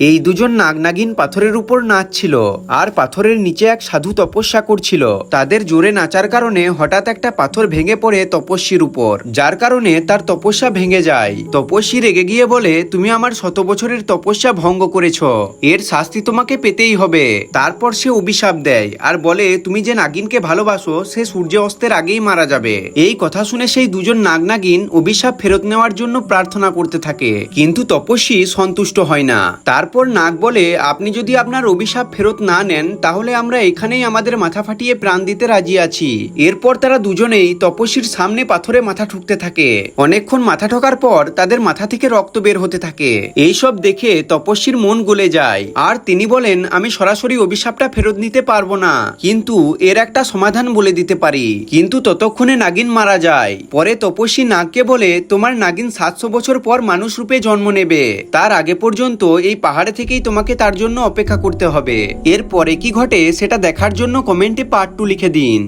এই দুজন নাগনাগিন পাথরের উপর নাচছিল আর পাথরের নিচে এক সাধু তপস্যা করছিল। তাদের জোরে নাচার কারণে হঠাৎ একটা পাথর ভেঙে পড়ে তপস্বীর উপর, যার কারণে তার তপস্যা ভেঙে যায়। তপস্বী রেগে গিয়ে বলে, তুমি আমার 100 বছরের তপস্যা ভঙ্গ করেছ, এর শাস্তি তোমাকে পেতেই হবে। তারপর সে অভিশাপ দেয় আর বলে, তুমি যে নাগিনকে ভালোবাসো সে সূর্য অস্তের আগেই মারা যাবে। এই কথা শুনে সেই দুজন নাগনাগিন অভিশাপ ফেরত নেওয়ার জন্য প্রার্থনা করতে থাকে, কিন্তু তপস্বী সন্তুষ্ট হয় না। তারপর নাগ বলে, আপনি যদি আপনার অভিশাপ ফেরত না নেন তাহলে আমরা এখানেই আমাদের মাথা ফাটিয়ে প্রাণ দিতে রাজি আছি। এরপর তারা দুজনেই তপস্বীর সামনে পাথরে মাথা ঠুকতে থাকে। অনেকক্ষণ মাথা ঠোকার পর তাদের মাথা থেকে রক্ত বের হতে থাকে। এইসব দেখে তপস্বীর মন গলে যায় আর তিনি বলেন, আমি সরাসরি অভিশাপটা ফেরত নিতে পারবো না, কিন্তু এর একটা সমাধান বলে দিতে পারি। কিন্তু ততক্ষণে নাগিন মারা যায়। পরে তপস্বী নাগকে বলে, তোমার নাগিন 700 বছর পর মানুষ রূপে জন্ম নেবে, তার আগে পর্যন্ত এই পাহাড়ে থেকেই তোমাকে তার জন্য অপেক্ষা করতে হবে। এরপরে কি ঘটে সেটা দেখার জন্য কমেন্টে পার্ট 2 লিখে দিন।